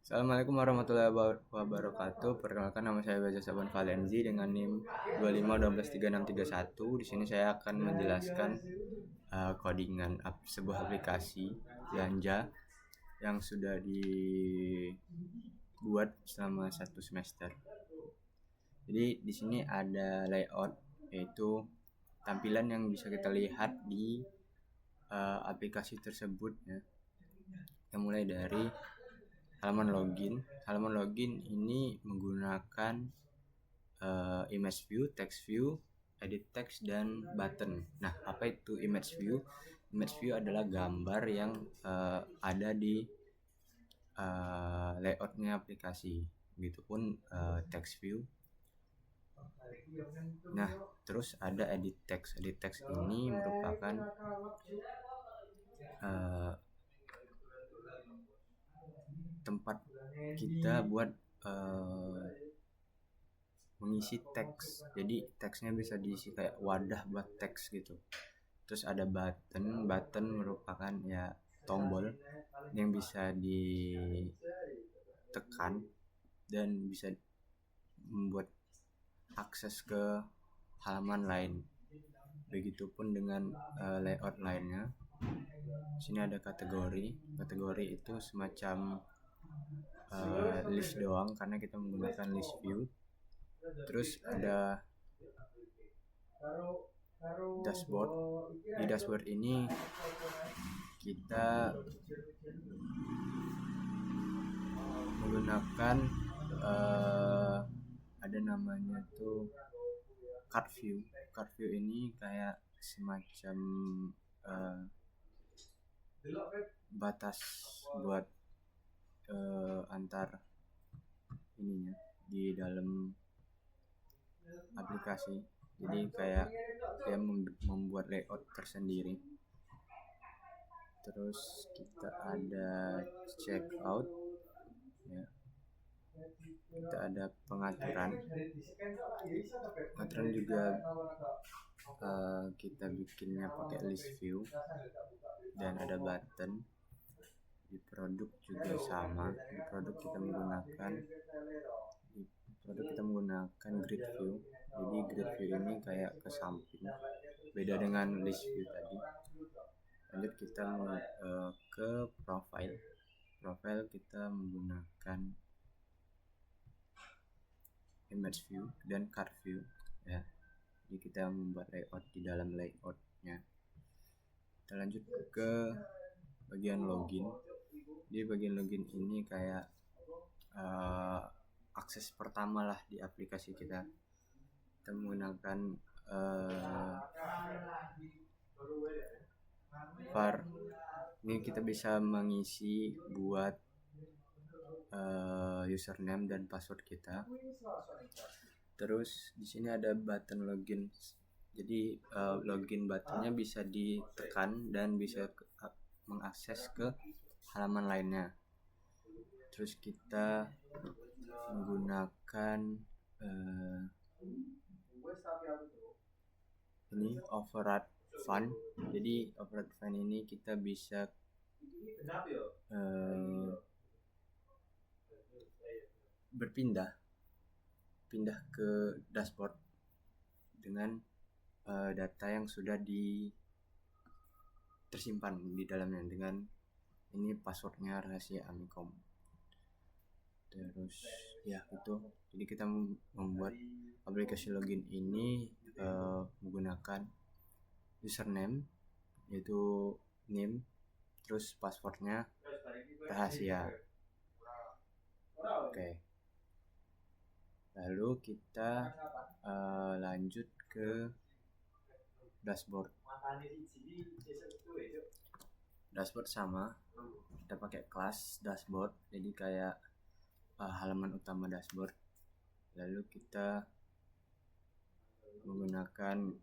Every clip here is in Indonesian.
Assalamualaikum warahmatullahi wabarakatuh. Perkenalkan, nama saya Baja Saban Valenzi dengan NIM 25123631. Di sini saya akan menjelaskan codingan sebuah aplikasi belanja yang sudah dibuat selama 1 semester. Jadi di sini ada layout, yaitu tampilan yang bisa kita lihat di aplikasi tersebut ya. Kita mulai dari halaman login. Halaman login ini menggunakan image view, text view, edit text, dan button. Nah, apa itu image view? Image view adalah gambar yang ada di layoutnya aplikasi. Begitupun text view. Nah, terus ada edit text. Edit text ini merupakan tempat kita buat mengisi teks. Jadi teksnya bisa diisi kayak wadah buat teks gitu. Terus ada button. Button merupakan ya tombol yang bisa ditekan dan bisa membuat akses ke halaman lain. Begitupun dengan layout lainnya. Sini ada kategori. Kategori itu semacam list doang karena kita menggunakan list view. Terus ada dashboard. Di dashboard ini kita menggunakan ada namanya tuh card view. Card view ini kayak semacam batas buat antar ininya di dalam aplikasi. Jadi kayak dia membuat layout tersendiri. Terus kita ada checkout ya. Kita ada pengaturan. Pengaturan juga kita bikinnya pakai list view dan ada button. Di produk juga sama. Di produk kita menggunakan grid view. Jadi grid view ini kayak ke samping, beda dengan list view tadi. Lanjut kita ke profile. Profile kita menggunakan image view dan card view ya. Jadi kita membuat layout di dalam layoutnya. Kita lanjut ke bagian login. Di bagian login ini kayak akses pertama lah di aplikasi kita. Kita menggunakan var. Ini kita bisa mengisi buat username dan password kita. Terus di sini ada button login. Jadi login buttonnya bisa ditekan dan bisa mengakses ke halaman lainnya. Terus kita menggunakan ini override fund. Jadi override fund ini kita bisa berpindah ke dashboard dengan data yang sudah tersimpan di dalamnya dengan ini passwordnya rahasia Amikom. Terus ya itu. Jadi kita membuat aplikasi login ini menggunakan username yaitu name, terus passwordnya rahasia. Oke. Lalu kita lanjut ke dashboard. Dashboard sama, kita pakai kelas dashboard, jadi kayak halaman utama dashboard. Lalu kita menggunakan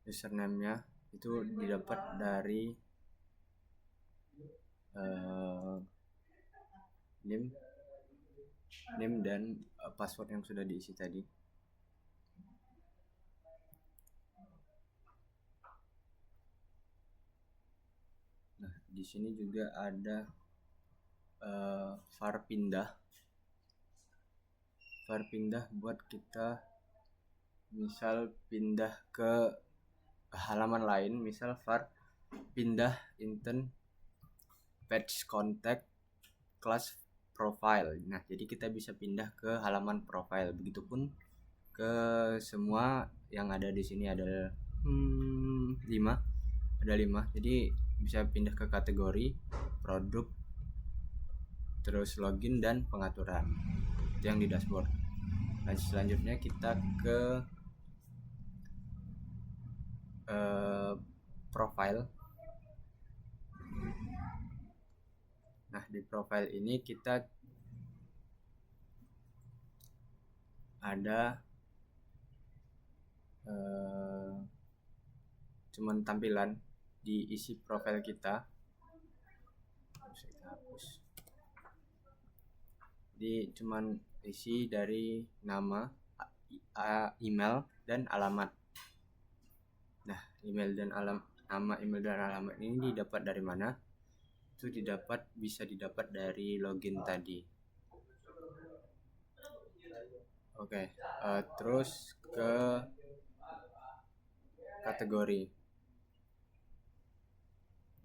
username-nya itu didapat dari name dan password yang sudah diisi tadi. di sini juga ada var pindah buat kita misal pindah ke halaman lain, misal var pindah intern page contact class profile. Nah, jadi kita bisa pindah ke halaman profile. Begitupun ke semua yang ada di sini ada 5. Jadi bisa pindah ke kategori, produk, terus login dan pengaturan. Itu yang di dashboard. Dan selanjutnya kita ke profile. Nah, di profile ini kita ada cuman tampilan di isi profile kita. Jadi cuman isi dari nama, email, dan alamat. Nah, nama, email, dan alamat ini didapat dari mana? Itu bisa didapat dari login tadi. Oke, terus ke kategori.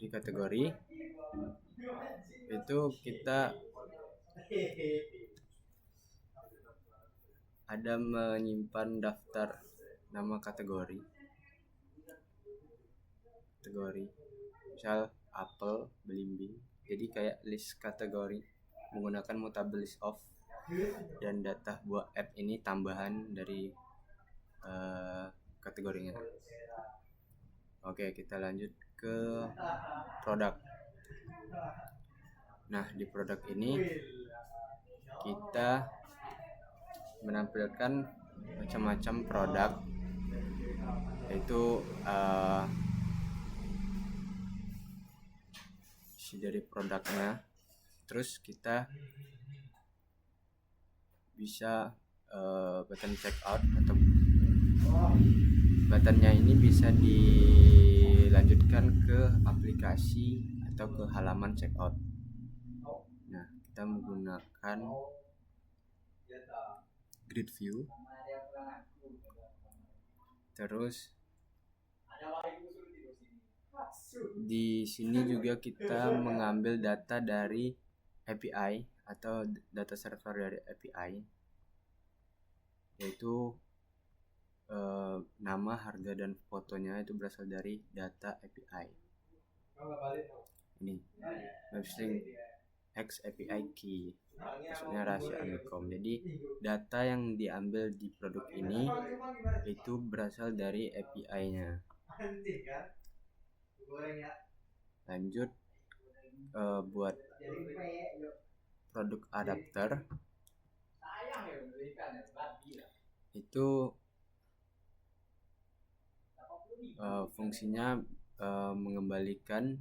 Di kategori itu kita ada menyimpan daftar nama kategori. Misal apel, belimbing. Jadi kayak list kategori menggunakan mutable list of, dan data buat app ini tambahan dari kategorinya. Oke, kita lanjut ke produk. Nah, di produk ini kita menampilkan macam-macam produk, yaitu isi dari produknya. Terus kita bisa button checkout, atau buttonnya ini bisa dilanjutkan ke aplikasi atau ke halaman checkout. Nah, kita menggunakan grid view. Terus di sini juga kita mengambil data dari API atau data server dari API, yaitu nama, harga, dan fotonya itu berasal dari data API. Ini webstring X API key, maksudnya rahasia Amikom. Jadi data yang diambil di produk ini itu berasal dari API-nya. Lanjut buat produk adapter, itu fungsinya mengembalikan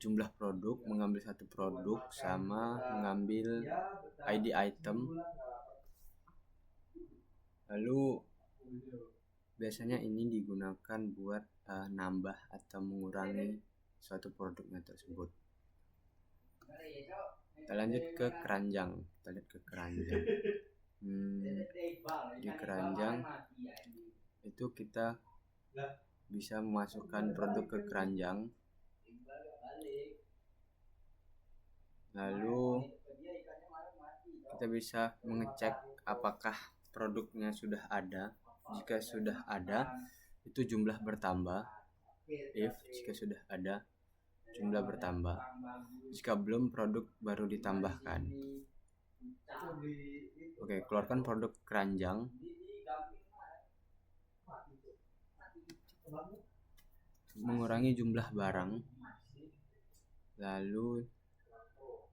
jumlah produk, mengambil satu produk, sama mengambil ID item. Lalu biasanya ini digunakan buat nambah atau mengurangi suatu produknya tersebut. Kita lanjut ke keranjang. Di keranjang itu kita bisa memasukkan produk ke keranjang. Lalu kita bisa mengecek apakah produknya sudah ada. Jika sudah ada, itu jumlah bertambah. Jika sudah ada, jumlah bertambah. Jika belum, produk baru ditambahkan. Oke, keluarkan produk keranjang. Mengurangi jumlah barang. Lalu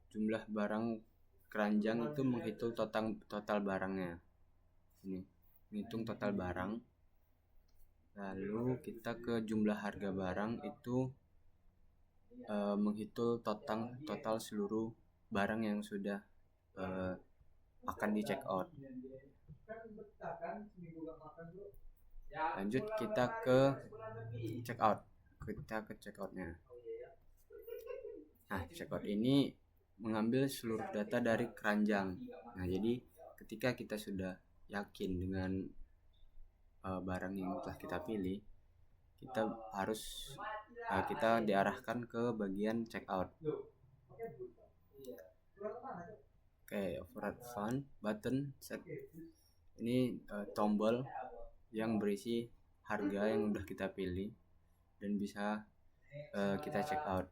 jumlah barang keranjang itu menghitung total barangnya. Ini menghitung total barang. Lalu kita ke jumlah harga barang, itu menghitung total seluruh barang yang sudah akan di check out. Lanjut kita ke check out. kita ke checkoutnya. Nah, checkout ini mengambil seluruh data dari keranjang. Nah, jadi ketika kita sudah yakin dengan barang yang telah kita pilih, kita diarahkan ke bagian checkout. Oke, override fund button set. Ini tombol yang berisi harga yang udah kita pilih dan bisa kita check out.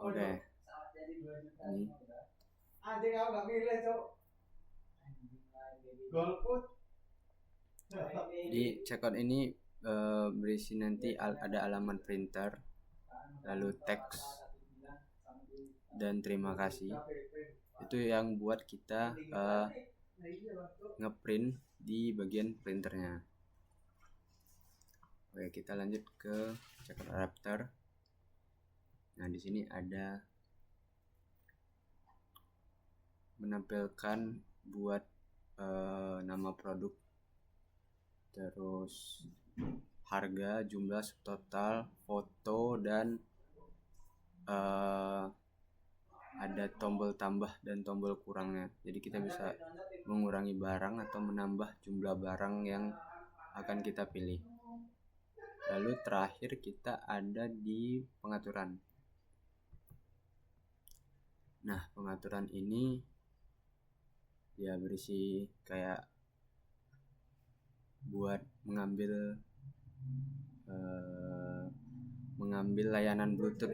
Oke. Ini. Di checkout ini berisi nanti ada alamat printer, lalu teks dan terima kasih. Itu yang buat kita ngeprint di bagian printernya. Oke, kita lanjut ke checkout adapter. Nah, di sini ada menampilkan buat nama produk, terus harga, jumlah, subtotal, foto, dan ada tombol tambah dan tombol kurangnya. Jadi kita bisa mengurangi barang atau menambah jumlah barang yang akan kita pilih. Lalu terakhir kita ada di pengaturan. Nah, pengaturan ini ya berisi kayak buat mengambil layanan Bluetooth.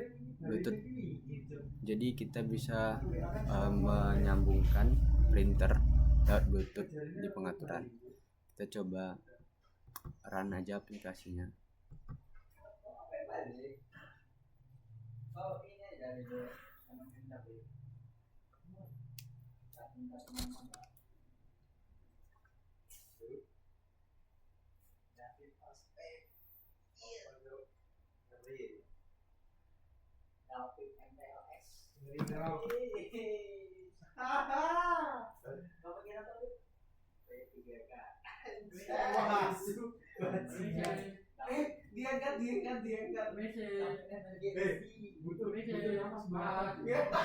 Jadi kita bisa menyambungkan printer lewat Bluetooth di pengaturan. Kita coba run aja aplikasinya. Diangkat.